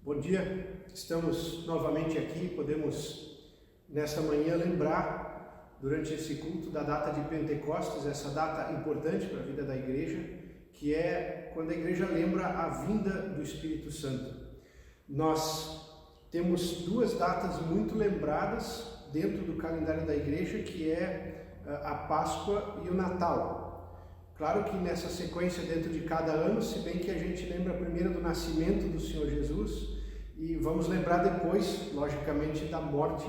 Bom dia, estamos novamente aqui, podemos nesta manhã lembrar durante esse culto da data de Pentecostes, essa data importante para a vida da igreja, que é quando a igreja lembra a vinda do Espírito Santo. Nós temos duas datas muito lembradas dentro do calendário da igreja, que é a Páscoa e o Natal. Claro que nessa sequência dentro de cada ano, se bem que a gente lembra primeiro do nascimento do Senhor Jesus e vamos lembrar depois, logicamente, da morte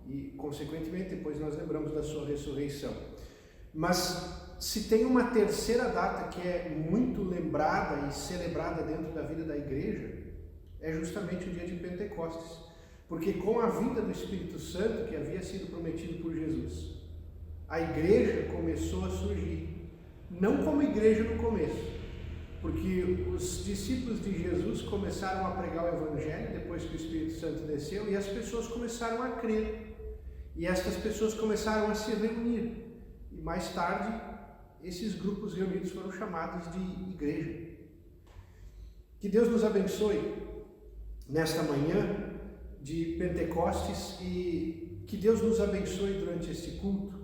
e, consequentemente, depois nós lembramos da sua ressurreição. Mas se tem uma terceira data que é muito lembrada e celebrada dentro da vida da igreja, é justamente o dia de Pentecostes. Porque com a vinda do Espírito Santo, que havia sido prometido por Jesus, a igreja começou a surgir. Não como igreja no começo, porque os discípulos de Jesus começaram a pregar o Evangelho depois que o Espírito Santo desceu e as pessoas começaram a crer. E estas pessoas começaram a se reunir. E mais tarde, esses grupos reunidos foram chamados de igreja. Que Deus nos abençoe nesta manhã de Pentecostes e que Deus nos abençoe durante este culto.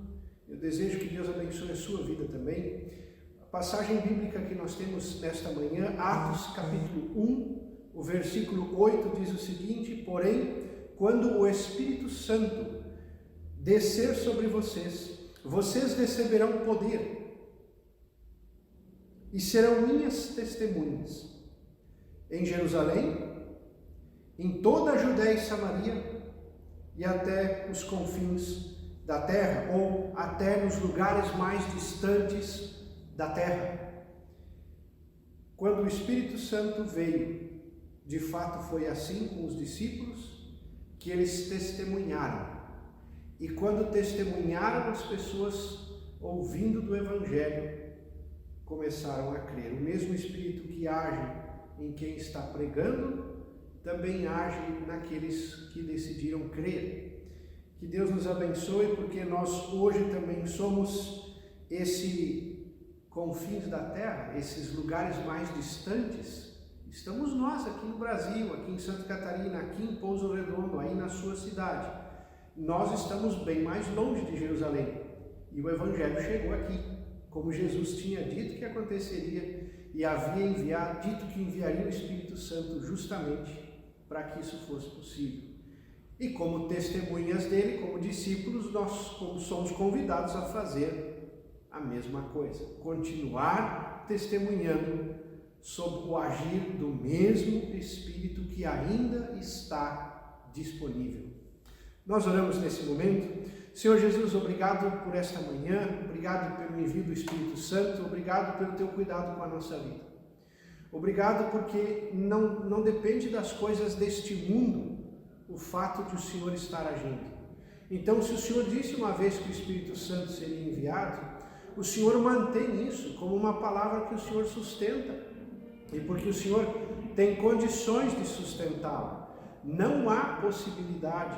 Eu desejo que Deus abençoe a sua vida também. A passagem bíblica que nós temos nesta manhã, Atos capítulo 1, o versículo 8 diz o seguinte: porém, quando o Espírito Santo descer sobre vocês, vocês receberão poder e serão minhas testemunhas em Jerusalém, em toda a Judéia e Samaria e até os confins da terra, ou até nos lugares mais distantes da terra. Quando o Espírito Santo veio, de fato foi assim com os discípulos, que eles testemunharam. E quando testemunharam, as pessoas, ouvindo do Evangelho, começaram a crer. O mesmo Espírito que age em quem está pregando, também age naqueles que decidiram crer. Que Deus nos abençoe, porque nós hoje também somos esse confins da terra, esses lugares mais distantes. Estamos nós aqui no Brasil, aqui em Santa Catarina, aqui em Pouso Redondo, aí na sua cidade. Nós estamos bem mais longe de Jerusalém. E o Evangelho chegou aqui, como Jesus tinha dito que aconteceria e havia dito que enviaria o Espírito Santo justamente para que isso fosse possível. E como testemunhas dele, como discípulos, nós somos convidados a fazer a mesma coisa. Continuar testemunhando sobre o agir do mesmo Espírito que ainda está disponível. Nós oramos nesse momento. Senhor Jesus, obrigado por esta manhã, obrigado pelo envio do Espírito Santo, obrigado pelo teu cuidado com a nossa vida. Obrigado porque não depende das coisas deste mundo o fato de o Senhor estar agindo. Então, se o Senhor disse uma vez que o Espírito Santo seria enviado, o Senhor mantém isso como uma palavra que o Senhor sustenta. E porque o Senhor tem condições de sustentá-la. Não há possibilidade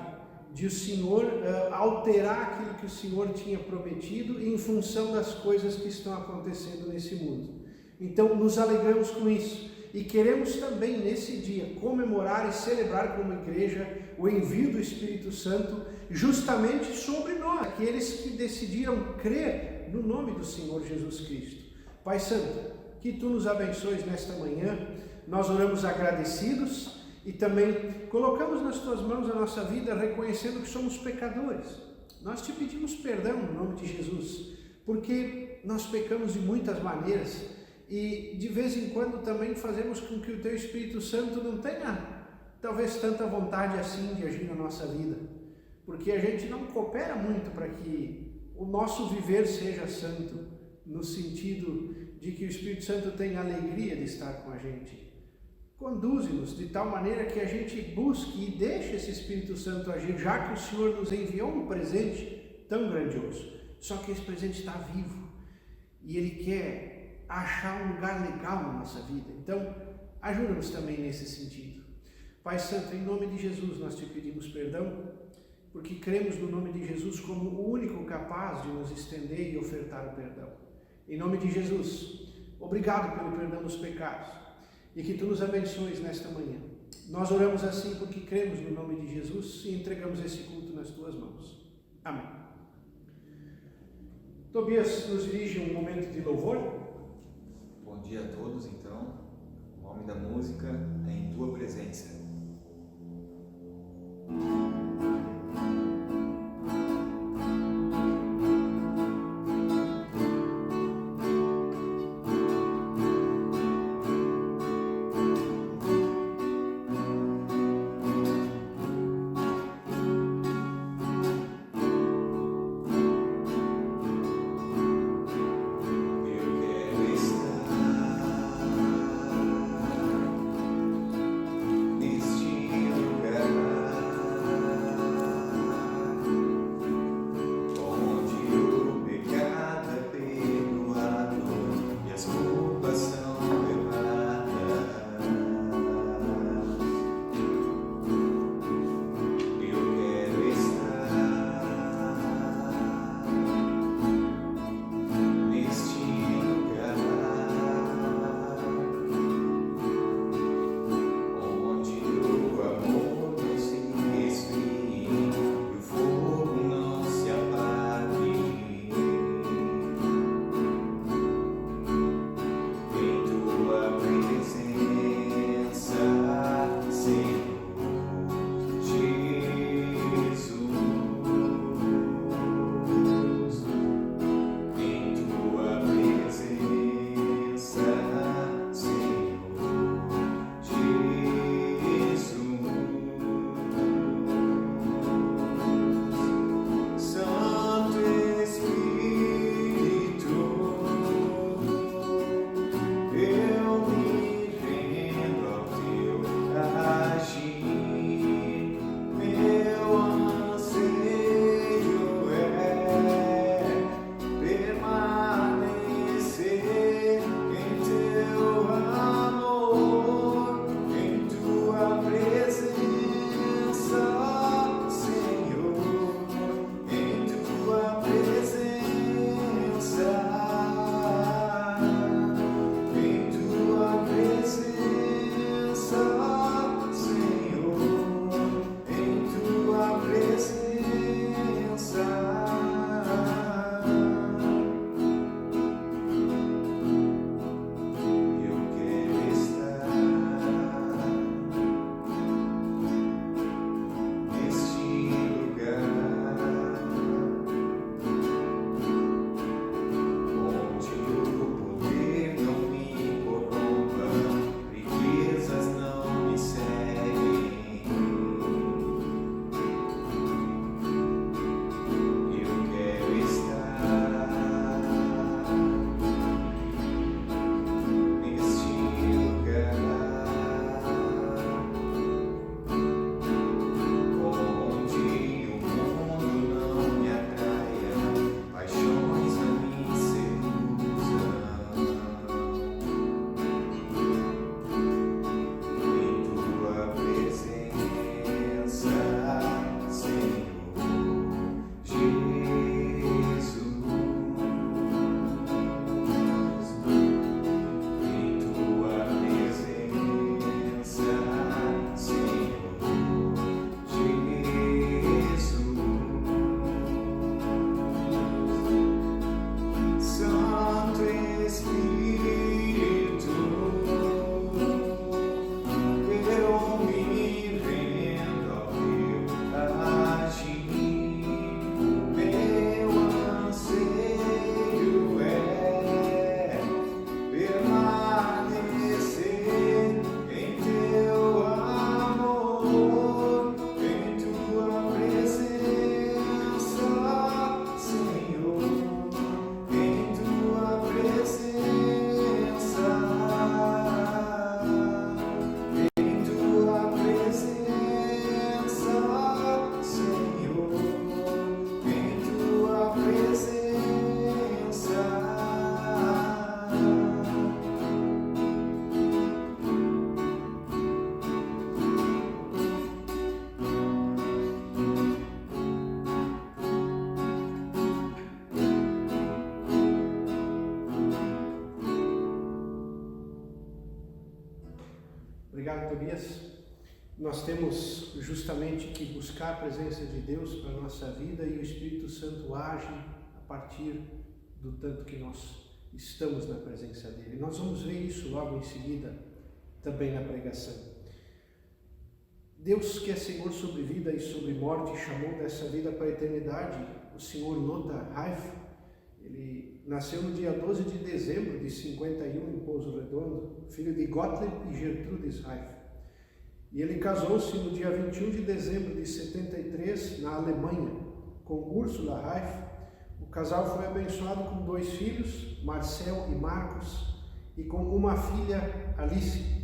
de o Senhor alterar aquilo que o Senhor tinha prometido em função das coisas que estão acontecendo nesse mundo. Então, nos alegramos com isso. E queremos também, nesse dia, comemorar e celebrar como igreja o envio do Espírito Santo justamente sobre nós, aqueles que decidiram crer no nome do Senhor Jesus Cristo. Pai Santo, que Tu nos abençoes nesta manhã. Nós oramos agradecidos e também colocamos nas Tuas mãos a nossa vida, reconhecendo que somos pecadores. Nós Te pedimos perdão no nome de Jesus, porque nós pecamos de muitas maneiras. E de vez em quando também fazemos com que o Teu Espírito Santo não tenha talvez tanta vontade assim de agir na nossa vida, porque a gente não coopera muito para que o nosso viver seja santo, no sentido de que o Espírito Santo tenha alegria de estar com a gente. Conduze-nos de tal maneira que a gente busque e deixe esse Espírito Santo agir, já que o Senhor nos enviou um presente tão grandioso. Só que esse presente está vivo e Ele quer achar um lugar legal na nossa vida. Então, ajuda-nos também nesse sentido. Pai Santo, em nome de Jesus, nós Te pedimos perdão, porque cremos no nome de Jesus como o único capaz de nos estender e ofertar o perdão. Em nome de Jesus, obrigado pelo perdão dos pecados e que Tu nos abençoes nesta manhã. Nós oramos assim porque cremos no nome de Jesus e entregamos esse culto nas tuas mãos. Amém. Tobias nos dirige um momento de louvor. Bom dia a todos, então. O nome da música é Em Tua Presença. Obrigado, Tobias. nós temos justamente que buscar a presença de Deus para a nossa vida e o Espírito Santo age a partir do tanto que nós estamos na presença dele. Nós vamos ver isso logo em seguida também na pregação. Deus, que é Senhor sobre vida e sobre morte, chamou dessa vida para a eternidade o Senhor Lothar Reif. Ele nasceu no dia 12 de dezembro de 51 em Pouso Redondo, filho de Gottlieb e Gertrudis Reif. E ele casou-se no dia 21 de dezembro de 73 na Alemanha com Ursula Reif. O casal foi abençoado com 2 filhos, Marcel e Marcos, e com uma filha, Alice.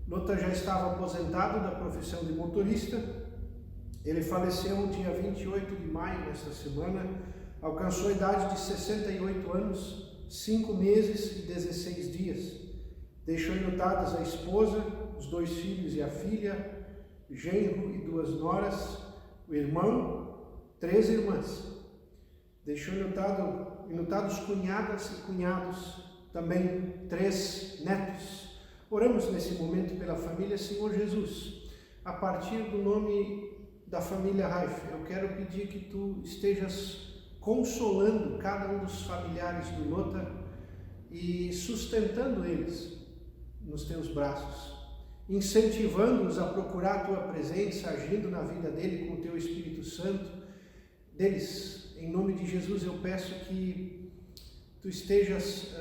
Lothar já estava aposentado da profissão de motorista. Ele faleceu no dia 28 de maio desta semana, alcançou a idade de 68 anos, 5 meses e 16 dias. Deixou enlutadas a esposa, os 2 filhos e a filha, genro e 2 noras, o irmão, 3 irmãs. Deixou enlutados cunhadas e cunhados, também 3 netos. Oramos nesse momento pela família. Senhor Jesus, a partir do nome da família Reif, eu quero pedir que Tu estejas consolando cada um dos familiares do Lothar e sustentando eles nos Teus braços, incentivando-os a procurar a Tua presença, agindo na vida dele com o Teu Espírito Santo. Deles, em nome de Jesus, eu peço que Tu estejas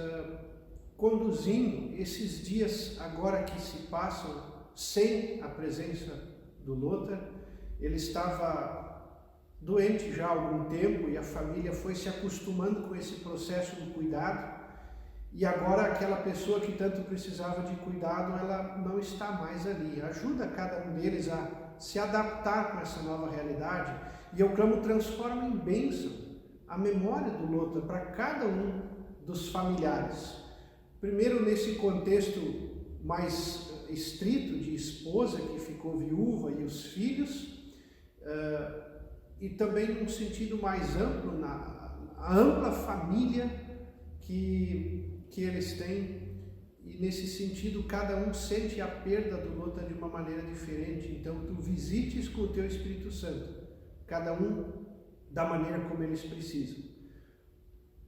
conduzindo esses dias agora que se passam sem a presença do Lothar. Ele estava doente já há algum tempo e a família foi se acostumando com esse processo do cuidado, e agora aquela pessoa que tanto precisava de cuidado, ela não está mais ali. Ajuda cada um deles a se adaptar com essa nova realidade, e eu clamo, transforma em bênção a memória do Lothar para cada um dos familiares. Primeiro, nesse contexto mais estrito de esposa que ficou viúva e os filhos, e também num sentido mais amplo, a ampla família que eles têm, e nesse sentido cada um sente a perda do Lothar de uma maneira diferente. Então Tu visites com o Teu Espírito Santo, cada um da maneira como eles precisam.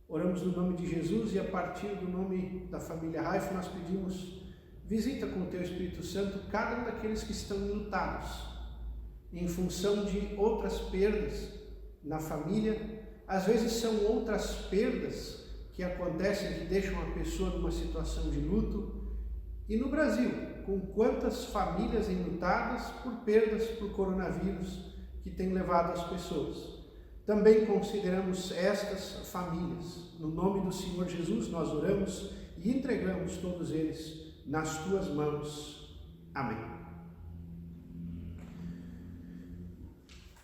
Oramos no nome de Jesus, e a partir do nome da família Reif nós pedimos, visita com o Teu Espírito Santo cada um daqueles que estão enlutados em função de outras perdas na família. Às vezes são outras perdas que acontecem, que deixam a pessoa numa situação de luto. E no Brasil, com quantas famílias enlutadas por perdas por coronavírus que tem levado as pessoas. Também consideramos estas famílias. No nome do Senhor Jesus nós oramos e entregamos todos eles nas Tuas mãos. Amém.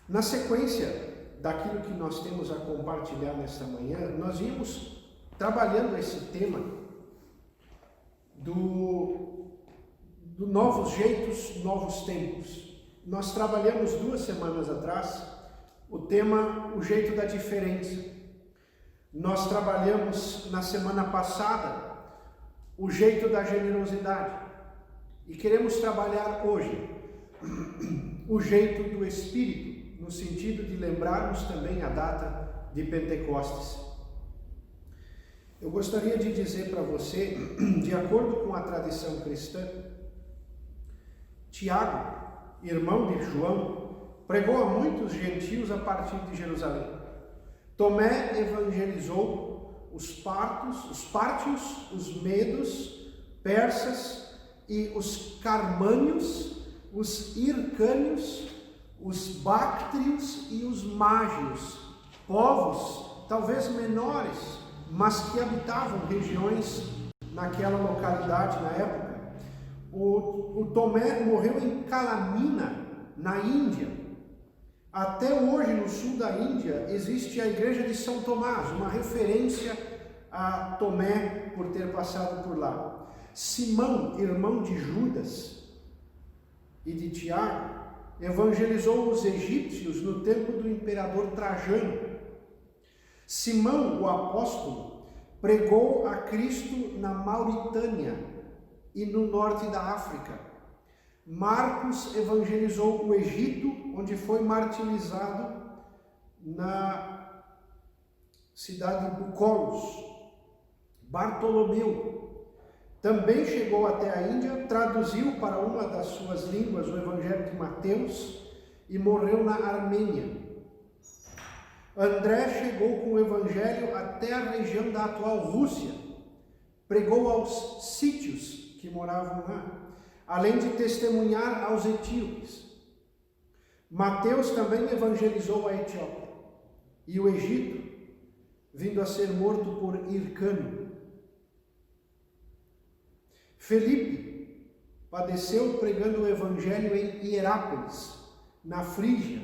Na sequência daquilo que nós temos a compartilhar nesta manhã, nós vimos trabalhando esse tema do novos jeitos, novos tempos. Nós trabalhamos 2 semanas atrás o tema, o jeito da diferença. Nós trabalhamos na semana passada o jeito da generosidade. E queremos trabalhar hoje o jeito do Espírito, no sentido de lembrarmos também a data de Pentecostes. Eu gostaria de dizer para você, de acordo com a tradição cristã, Tiago, irmão de João, pregou a muitos gentios a partir de Jerusalém. Tomé evangelizou os pártios, os medos, persas e os carmânios, os hircânios, os báctrios e os mágios, povos talvez menores, mas que habitavam regiões naquela localidade na época. O Tomé morreu em Calamina, na Índia. Até hoje, no sul da Índia, existe a igreja de São Tomás, uma referência a Tomé por ter passado por lá. Simão, irmão de Judas e de Tiago, evangelizou os egípcios no tempo do imperador Trajano. Simão, o apóstolo, pregou a Cristo na Mauritânia e no norte da África. Marcos evangelizou o Egito, onde foi martirizado na cidade de Bucolos. Bartolomeu também chegou até a Índia, traduziu para uma das suas línguas o Evangelho de Mateus e morreu na Armênia. André chegou com o Evangelho até a região da atual Rússia, pregou aos sítios que moravam lá, além de testemunhar aos etíopes. Mateus também evangelizou a Etiópia e o Egito, vindo a ser morto por Hircano. Felipe padeceu pregando o Evangelho em Hierápolis, na Frígia,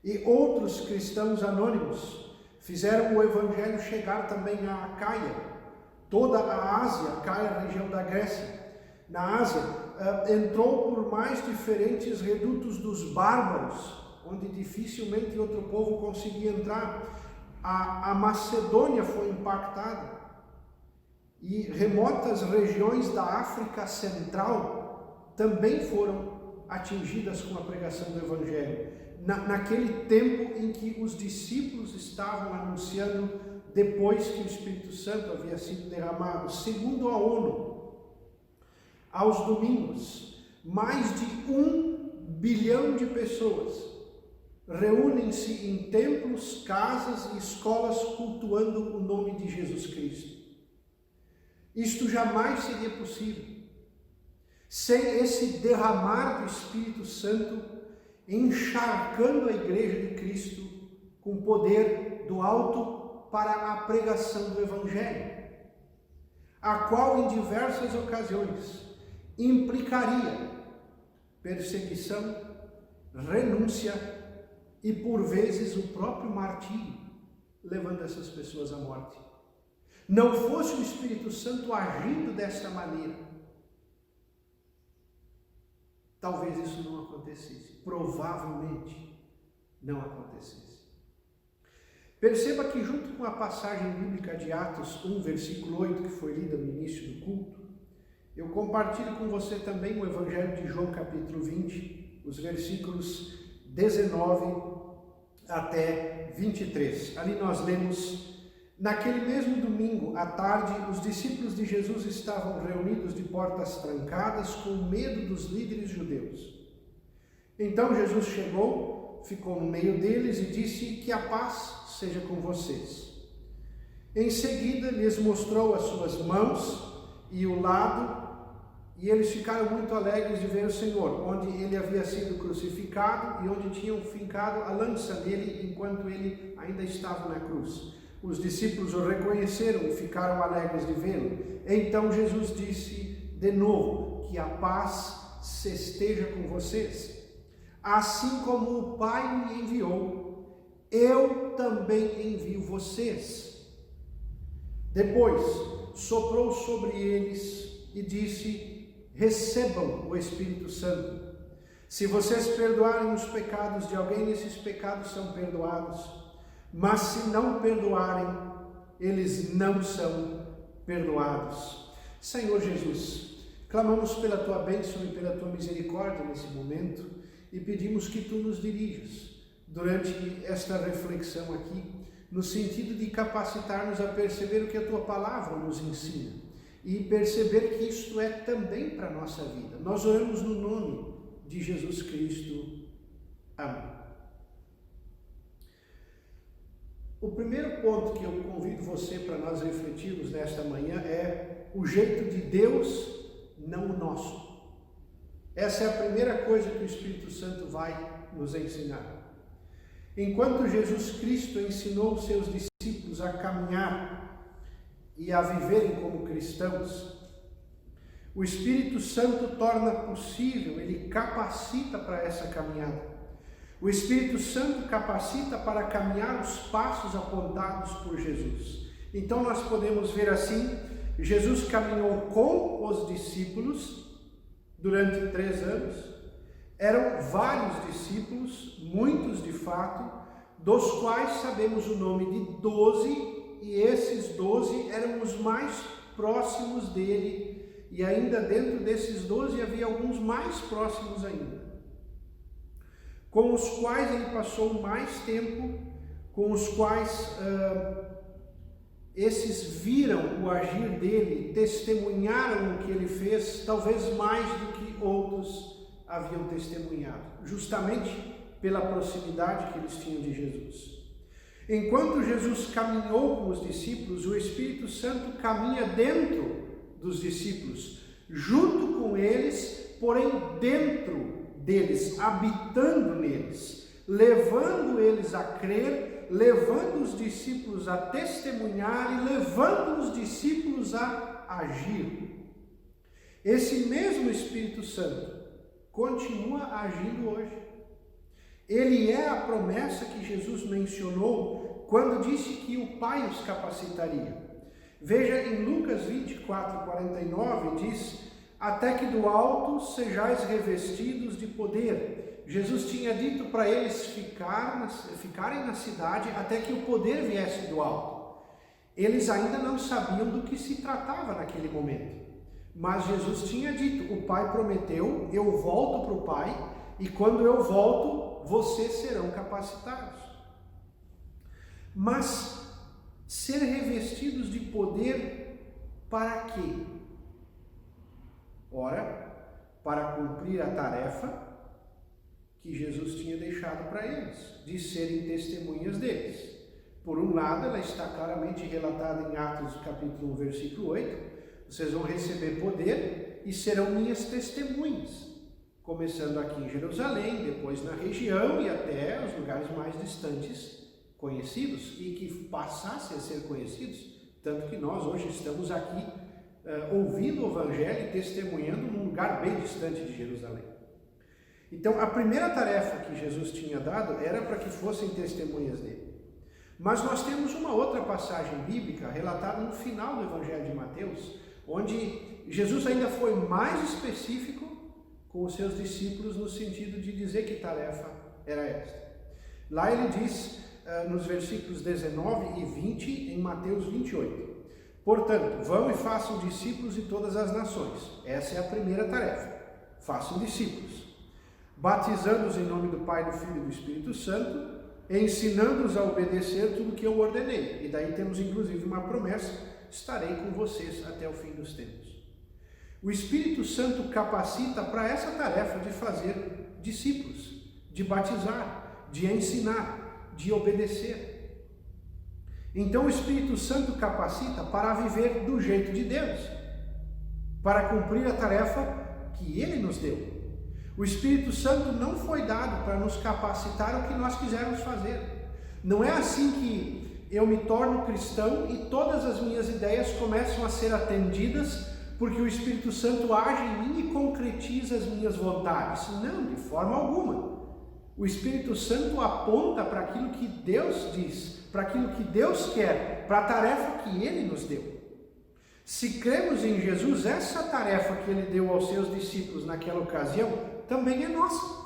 e outros cristãos anônimos fizeram o Evangelho chegar também à Acaia, toda a Ásia, Acaia, a região da Grécia. Na Ásia, entrou por mais diferentes redutos dos bárbaros, onde dificilmente outro povo conseguia entrar. A Macedônia foi impactada e remotas regiões da África Central também foram atingidas com a pregação do Evangelho. Naquele tempo em que os discípulos estavam anunciando depois que o Espírito Santo havia sido derramado. Segundo a ONU, aos domingos, mais de 1 bilhão de pessoas reúnem-se em templos, casas e escolas cultuando o nome de Jesus Cristo. Isto jamais seria possível sem esse derramar do Espírito Santo encharcando a Igreja de Cristo com poder do alto para a pregação do Evangelho, a qual em diversas ocasiões implicaria perseguição, renúncia e por vezes o próprio martírio, levando essas pessoas à morte. Não fosse o Espírito Santo agindo desta maneira, talvez isso não acontecesse, provavelmente não acontecesse. Perceba que junto com a passagem bíblica de Atos 1, versículo 8, que foi lida no início do culto, eu compartilho com você também o Evangelho de João, capítulo 20, os versículos 19 até 23. Ali nós lemos: naquele mesmo domingo, à tarde, os discípulos de Jesus estavam reunidos de portas trancadas, com medo dos líderes judeus. Então Jesus chegou, ficou no meio deles e disse: que a paz seja com vocês. Em seguida, lhes mostrou as suas mãos e o lado, e eles ficaram muito alegres de ver o Senhor, onde ele havia sido crucificado e onde tinham fincado a lança nele enquanto ele ainda estava na cruz. Os discípulos o reconheceram e ficaram alegres de vê-lo. Então Jesus disse de novo: que a paz se esteja com vocês. Assim como o Pai me enviou, eu também envio vocês. Depois soprou sobre eles e disse: recebam o Espírito Santo. Se vocês perdoarem os pecados de alguém, esses pecados são perdoados. Mas se não perdoarem, eles não são perdoados. Senhor Jesus, clamamos pela Tua bênção e pela Tua misericórdia nesse momento e pedimos que Tu nos dirijas durante esta reflexão aqui, no sentido de capacitar-nos a perceber o que a Tua Palavra nos ensina e perceber que isto é também para a nossa vida. Nós oramos no nome de Jesus Cristo. Amém. O primeiro ponto que eu convido você para nós refletirmos nesta manhã é o jeito de Deus, não o nosso. Essa é a primeira coisa que o Espírito Santo vai nos ensinar. Enquanto Jesus Cristo ensinou os seus discípulos a caminhar e a viverem como cristãos, o Espírito Santo torna possível, ele capacita para essa caminhada. O Espírito Santo capacita para caminhar os passos apontados por Jesus. Então nós podemos ver assim: Jesus caminhou com os discípulos durante 3 anos. Eram vários discípulos, muitos de fato, dos quais sabemos o nome de 12, e esses 12 eram os mais próximos dele, e ainda dentro desses 12 havia alguns mais próximos ainda, com os quais ele passou mais tempo, com os quais esses viram o agir dele, testemunharam o que ele fez, talvez mais do que outros haviam testemunhado, justamente pela proximidade que eles tinham de Jesus. Enquanto Jesus caminhou com os discípulos, o Espírito Santo caminha dentro dos discípulos, junto com eles, porém dentro deles, habitando neles, levando eles a crer, levando os discípulos a testemunhar e levando os discípulos a agir. Esse mesmo Espírito Santo continua agindo hoje. Ele é a promessa que Jesus mencionou quando disse que o Pai os capacitaria. Veja em Lucas 24:49, diz: até que do alto sejais revestidos de poder. Jesus tinha dito para eles ficarem na cidade até que o poder viesse do alto. Eles ainda não sabiam do que se tratava naquele momento. Mas Jesus tinha dito, o Pai prometeu, eu volto para o Pai, e quando eu volto, vocês serão capacitados. Mas ser revestidos de poder para quê? Ora, para cumprir a tarefa que Jesus tinha deixado para eles, de serem testemunhas deles. Por um lado, ela está claramente relatada em Atos capítulo 1, versículo 8, vocês vão receber poder e serão minhas testemunhas, começando aqui em Jerusalém, depois na região e até os lugares mais distantes conhecidos e que passassem a ser conhecidos, tanto que nós hoje estamos aqui ouvindo o Evangelho e testemunhando num lugar bem distante de Jerusalém. Então, a primeira tarefa que Jesus tinha dado era para que fossem testemunhas dele. Mas nós temos uma outra passagem bíblica relatada no final do Evangelho de Mateus, onde Jesus ainda foi mais específico com os seus discípulos no sentido de dizer que tarefa era esta. Lá ele diz, nos versículos 19 e 20, em Mateus 28, portanto, vão e façam discípulos de todas as nações. Essa é a primeira tarefa. Façam discípulos, batizando-os em nome do Pai, do Filho e do Espírito Santo, ensinando-os a obedecer tudo que eu ordenei. E daí temos inclusive uma promessa, estarei com vocês até o fim dos tempos. O Espírito Santo capacita para essa tarefa de fazer discípulos, de batizar, de ensinar, de obedecer. Então o Espírito Santo capacita para viver do jeito de Deus, para cumprir a tarefa que Ele nos deu. O Espírito Santo não foi dado para nos capacitar o que nós quisermos fazer. Não é assim que eu me torno cristão e todas as minhas ideias começam a ser atendidas porque o Espírito Santo age em mim e concretiza as minhas vontades. Não, de forma alguma. O Espírito Santo aponta para aquilo que Deus diz, para aquilo que Deus quer, para a tarefa que Ele nos deu. Se cremos em Jesus, essa tarefa que Ele deu aos seus discípulos naquela ocasião, também é nossa.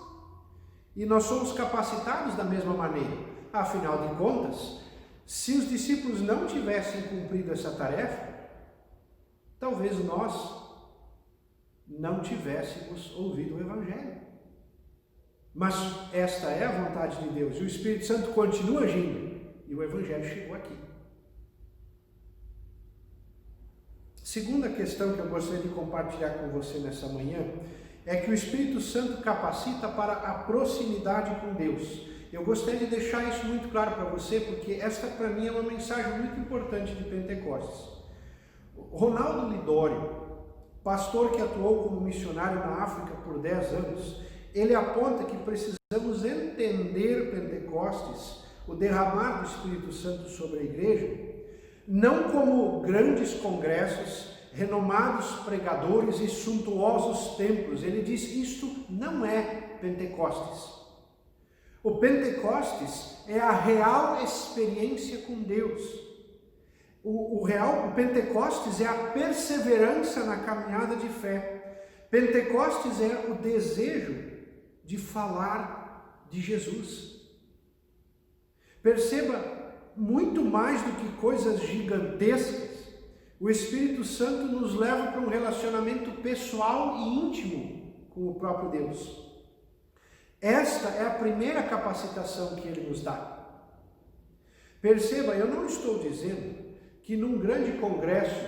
E nós somos capacitados da mesma maneira. Afinal de contas, se os discípulos não tivessem cumprido essa tarefa, talvez nós não tivéssemos ouvido o Evangelho. Mas esta é a vontade de Deus, e o Espírito Santo continua agindo, e o Evangelho chegou aqui. Segunda questão que eu gostaria de compartilhar com você nessa manhã, é que o Espírito Santo capacita para a proximidade com Deus. Eu gostaria de deixar isso muito claro para você, porque esta para mim é uma mensagem muito importante de Pentecostes. Ronaldo Lidório, pastor que atuou como missionário na África por 10 anos, ele aponta que precisamos entender Pentecostes, o derramar do Espírito Santo sobre a igreja, não como grandes congressos, renomados pregadores e suntuosos templos. Ele diz, isto não é Pentecostes. O Pentecostes é a real experiência com Deus. O Pentecostes é a perseverança na caminhada de fé. Pentecostes é o desejo de falar de Jesus. Perceba, muito mais do que coisas gigantescas, O Espírito Santo nos leva para um relacionamento pessoal e íntimo com o próprio Deus. Esta é a primeira capacitação que ele nos dá. Perceba, eu não estou dizendo que num grande congresso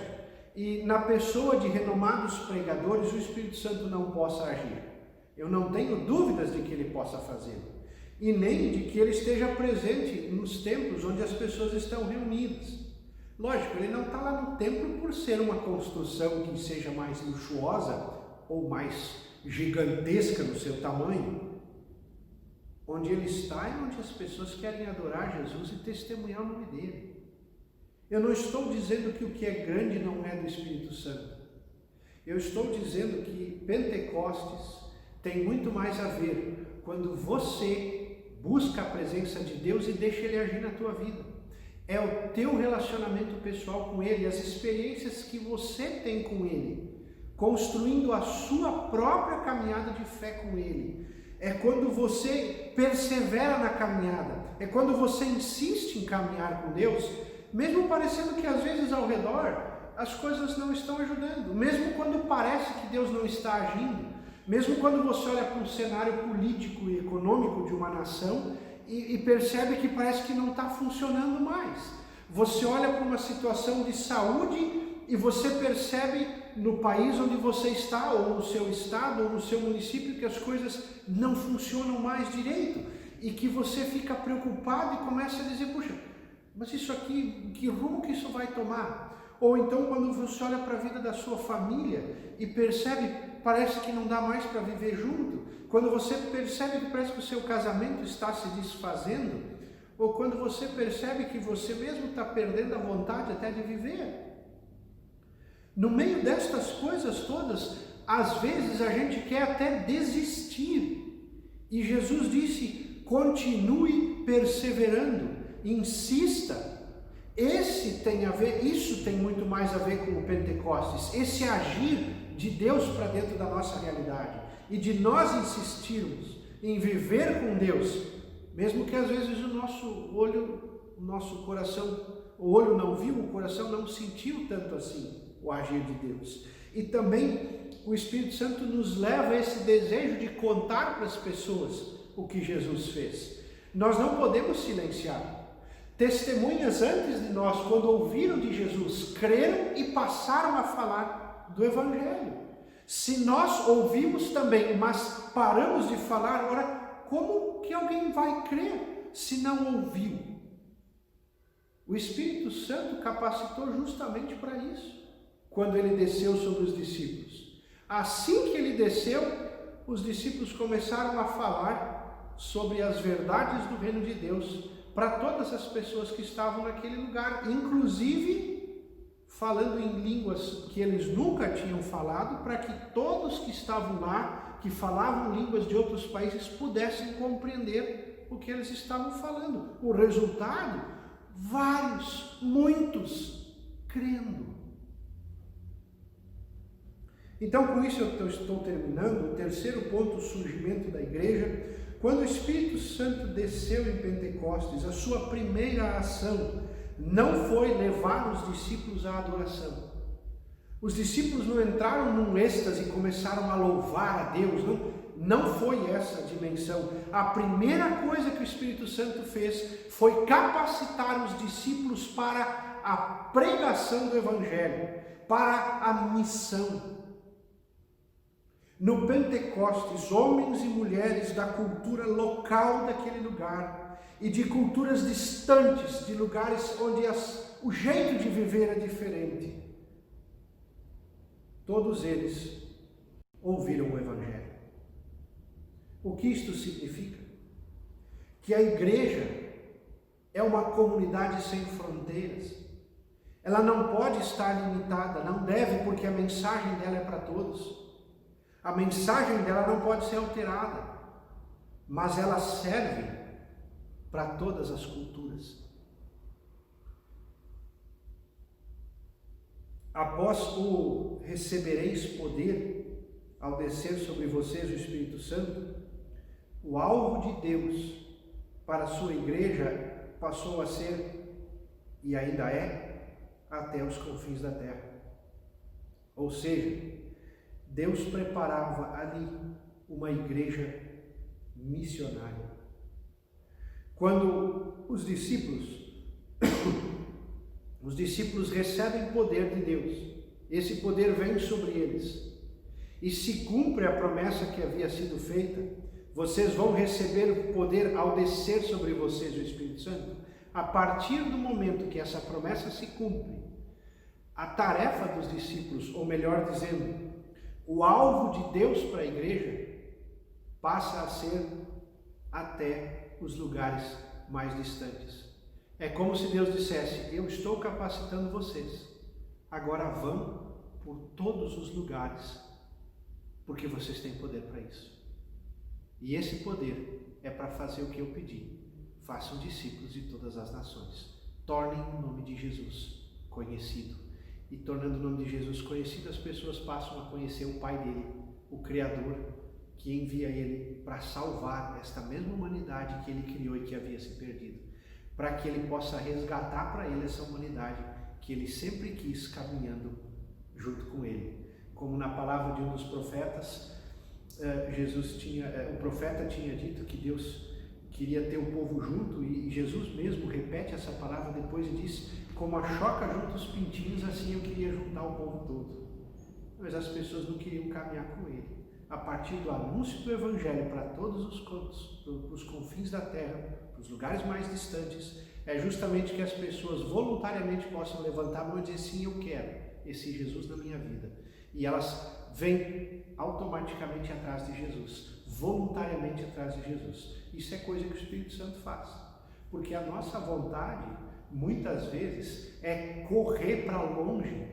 e na pessoa de renomados pregadores o Espírito Santo não possa agir. Eu não tenho dúvidas de que ele possa fazê-lo. E nem de que ele esteja presente nos templos onde as pessoas estão reunidas. Lógico, ele não está lá no templo por ser uma construção que seja mais luxuosa ou mais gigantesca no seu tamanho. Onde ele está é onde as pessoas querem adorar Jesus e testemunhar o nome dele. Eu não estou dizendo que o que é grande não é do Espírito Santo. Eu estou dizendo que Pentecostes tem muito mais a ver quando você busca a presença de Deus e deixa ele agir na tua vida. É o teu relacionamento pessoal com ele, as experiências que você tem com ele, construindo a sua própria caminhada de fé com ele. É quando você persevera na caminhada, é quando você insiste em caminhar com Deus, mesmo parecendo que às vezes ao redor as coisas não estão ajudando, mesmo quando parece que Deus não está agindo, mesmo quando você olha para um cenário político e econômico de uma nação e percebe que parece que não está funcionando mais. Você olha para uma situação de saúde e você percebe no país onde você está, ou no seu estado, ou no seu município, que as coisas não funcionam mais direito e que você fica preocupado e começa a dizer, puxa, mas isso aqui, que rumo que isso vai tomar? Ou então quando você olha para a vida da sua família e percebe, parece que não dá mais para viver junto, quando você percebe que parece que o seu casamento está se desfazendo, ou quando você percebe que você mesmo está perdendo a vontade até de viver. No meio destas coisas todas, às vezes a gente quer até desistir. E Jesus disse, continue perseverando, insista. Isso tem muito mais a ver com o Pentecostes, esse agir de Deus para dentro da nossa realidade. E de nós insistirmos em viver com Deus, mesmo que às vezes o nosso coração, o olho não viu, o coração não sentiu tanto assim o agir de Deus. E também o Espírito Santo nos leva a esse desejo de contar para as pessoas o que Jesus fez. Nós não podemos silenciar. Testemunhas antes de nós, quando ouviram de Jesus, creram e passaram a falar do Evangelho. Se nós ouvimos também, mas paramos de falar, agora como que alguém vai crer se não ouviu? O Espírito Santo capacitou justamente para isso, quando ele desceu sobre os discípulos. Assim que ele desceu, os discípulos começaram a falar sobre as verdades do reino de Deus para todas as pessoas que estavam naquele lugar, inclusive falando em línguas que eles nunca tinham falado, para que todos que estavam lá, que falavam línguas de outros países, pudessem compreender o que eles estavam falando. O resultado, muitos crendo. Então, com isso eu estou terminando. O terceiro ponto, o surgimento da igreja. Quando o Espírito Santo desceu em Pentecostes, a sua primeira ação não foi levar os discípulos à adoração. Os discípulos não entraram num êxtase e começaram a louvar a Deus, não foi essa a dimensão. A primeira coisa que o Espírito Santo fez foi capacitar os discípulos para a pregação do Evangelho, para a missão. No Pentecostes, homens e mulheres da cultura local daquele lugar e de culturas distantes, de lugares onde o jeito de viver é diferente, todos eles ouviram o Evangelho. O que isto significa? Que a igreja é uma comunidade sem fronteiras. Ela não pode estar limitada, não deve, porque a mensagem dela é para todos. A mensagem dela não pode ser alterada, mas ela serve para todas as culturas. Após o recebereis poder, ao descer sobre vocês o Espírito Santo, o alvo de Deus para a sua igreja passou a ser, e ainda é, até os confins da terra. Ou seja, Deus preparava ali uma igreja missionária. Quando os discípulos recebem poder de Deus, esse poder vem sobre eles e se cumpre a promessa que havia sido feita: vocês vão receber o poder ao descer sobre vocês o Espírito Santo. A partir do momento que essa promessa se cumpre, a tarefa dos discípulos, ou melhor dizendo, o alvo de Deus para a igreja, passa a ser até os lugares mais distantes. É como se Deus dissesse: eu estou capacitando vocês, agora vão por todos os lugares, porque vocês têm poder para isso. E esse poder é para fazer o que eu pedi: façam discípulos de todas as nações, tornem o nome de Jesus conhecido. E tornando o nome de Jesus conhecido, as pessoas passam a conhecer o Pai dele, o Criador, que envia ele para salvar esta mesma humanidade que ele criou e que havia se perdido, para que ele possa resgatar para ele essa humanidade que ele sempre quis, caminhando junto com ele. Como na palavra de um dos profetas, o profeta tinha dito que Deus queria ter o povo junto, e Jesus mesmo repete essa palavra depois e diz: como a choca junta os pintinhos, assim eu queria juntar o povo todo. Mas as pessoas não queriam caminhar com ele. A partir do anúncio do Evangelho para todos os confins da terra, para os lugares mais distantes, é justamente que as pessoas voluntariamente possam levantar a mão e dizer: sim, eu quero esse Jesus na minha vida. E elas vêm automaticamente atrás de Jesus, voluntariamente atrás de Jesus. Isso é coisa que o Espírito Santo faz, porque a nossa vontade, muitas vezes, é correr para longe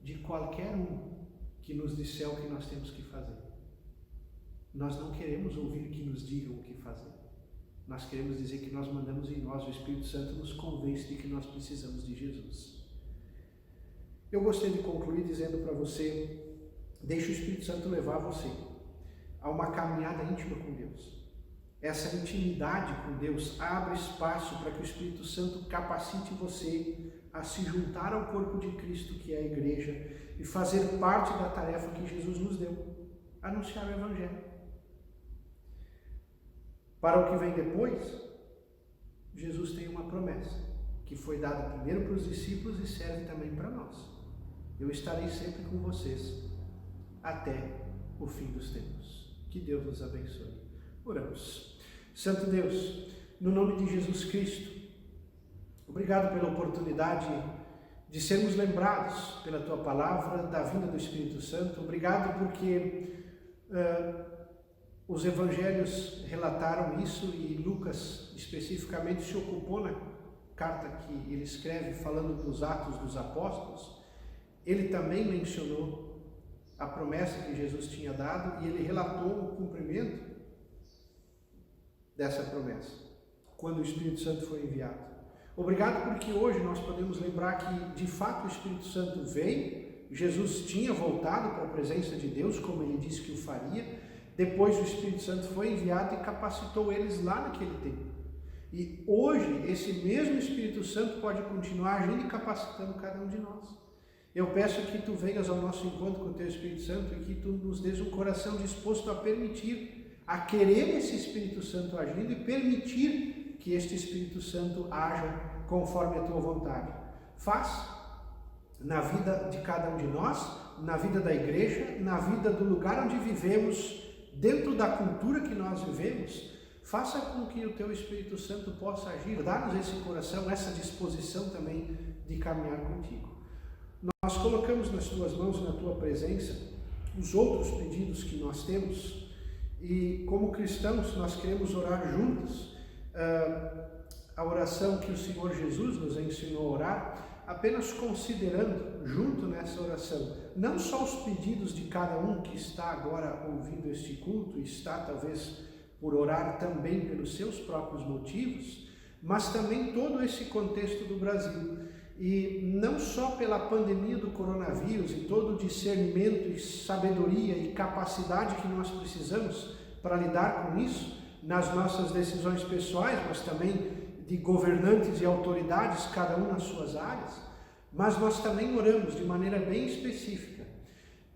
de qualquer um que nos disser o que nós temos que fazer. Nós não queremos ouvir que nos digam o que fazer. Nós queremos dizer que nós mandamos em nós. O Espírito Santo nos convence de que nós precisamos de Jesus. Eu gostaria de concluir dizendo para você: deixe o Espírito Santo levar você a uma caminhada íntima com Deus. Essa intimidade com Deus abre espaço para que o Espírito Santo capacite você a se juntar ao corpo de Cristo, que é a igreja, e fazer parte da tarefa que Jesus nos deu: anunciar o Evangelho. Para o que vem depois, Jesus tem uma promessa, que foi dada primeiro para os discípulos e serve também para nós: eu estarei sempre com vocês até o fim dos tempos. Que Deus nos abençoe. Oramos. Santo Deus, no nome de Jesus Cristo, obrigado pela oportunidade de sermos lembrados pela Tua Palavra da vinda do Espírito Santo. Obrigado porque os Evangelhos relataram isso, e Lucas especificamente se ocupou na carta que ele escreve falando dos Atos dos Apóstolos. Ele também mencionou a promessa que Jesus tinha dado, e ele relatou o cumprimento dessa promessa, quando o Espírito Santo foi enviado. Obrigado porque hoje nós podemos lembrar que, de fato, o Espírito Santo veio, Jesus tinha voltado para a presença de Deus, como ele disse que o faria, depois o Espírito Santo foi enviado e capacitou eles lá naquele tempo. E hoje, esse mesmo Espírito Santo pode continuar agindo e capacitando cada um de nós. Eu peço que Tu venhas ao nosso encontro com o Teu Espírito Santo e que Tu nos dês um coração disposto a permitir, a querer esse Espírito Santo agindo e permitir que este Espírito Santo haja conforme a Tua vontade. Faz na vida de cada um de nós, na vida da igreja, na vida do lugar onde vivemos, dentro da cultura que nós vivemos. Faça com que o Teu Espírito Santo possa agir. Dá-nos esse coração, essa disposição também de caminhar contigo. Nós colocamos nas Tuas mãos, na Tua presença, os outros pedidos que nós temos, e como cristãos nós queremos orar juntos a oração que o Senhor Jesus nos ensinou a orar, apenas considerando junto nessa oração não só os pedidos de cada um que está agora ouvindo este culto e está talvez por orar também pelos seus próprios motivos, mas também todo esse contexto do Brasil. E não só pela pandemia do coronavírus e todo o discernimento e sabedoria e capacidade que nós precisamos para lidar com isso nas nossas decisões pessoais, mas também de governantes e autoridades, cada um nas suas áreas, mas nós também oramos de maneira bem específica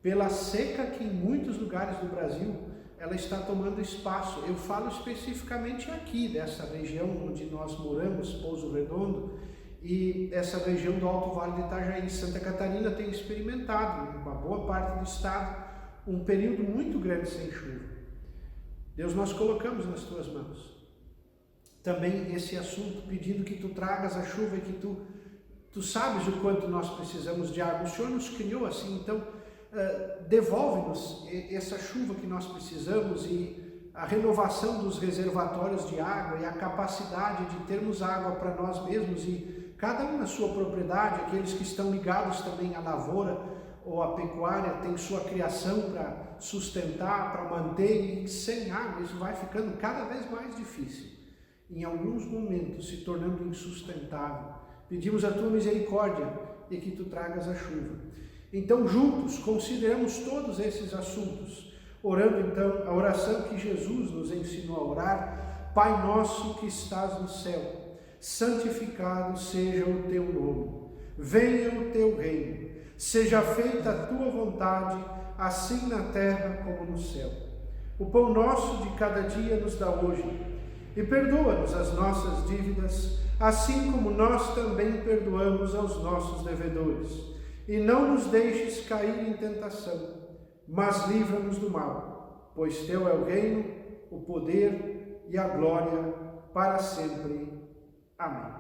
pela seca que em muitos lugares do Brasil ela está tomando espaço. Eu falo especificamente aqui, dessa região onde nós moramos, Pouso Redondo, e essa região do Alto Vale do Itajaí. Santa Catarina tem experimentado, uma boa parte do estado, um período muito grande sem chuva. Deus, nós colocamos nas tuas mãos também esse assunto, pedindo que tu tragas a chuva e que tu sabes o quanto nós precisamos de água. O Senhor nos criou assim, então devolve-nos essa chuva que nós precisamos e a renovação dos reservatórios de água e a capacidade de termos água para nós mesmos e cada um na sua propriedade. Aqueles que estão ligados também à lavoura ou à pecuária têm sua criação para sustentar, para manter, e sem água isso vai ficando cada vez mais difícil, em alguns momentos se tornando insustentável. Pedimos a tua misericórdia e que tu tragas a chuva. Então, juntos, consideramos todos esses assuntos, orando então a oração que Jesus nos ensinou a orar: Pai nosso que estás no céu, santificado seja o teu nome, venha o teu reino, seja feita a tua vontade, assim na terra como no céu. O pão nosso de cada dia nos dá hoje, e perdoa-nos as nossas dívidas, assim como nós também perdoamos aos nossos devedores. E não nos deixes cair em tentação, mas livra-nos do mal, pois teu é o reino, o poder e a glória para sempre. Amém.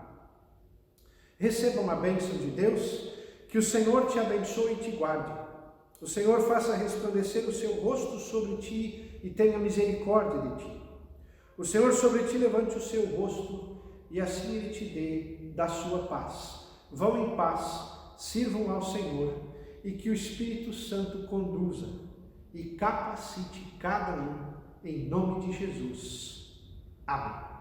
Recebam a bênção de Deus, que o Senhor te abençoe e te guarde. O Senhor faça resplandecer o seu rosto sobre ti e tenha misericórdia de ti. O Senhor sobre ti levante o seu rosto e assim Ele te dê da sua paz. Vão em paz, sirvam ao Senhor e que o Espírito Santo conduza e capacite cada um em nome de Jesus. Amém.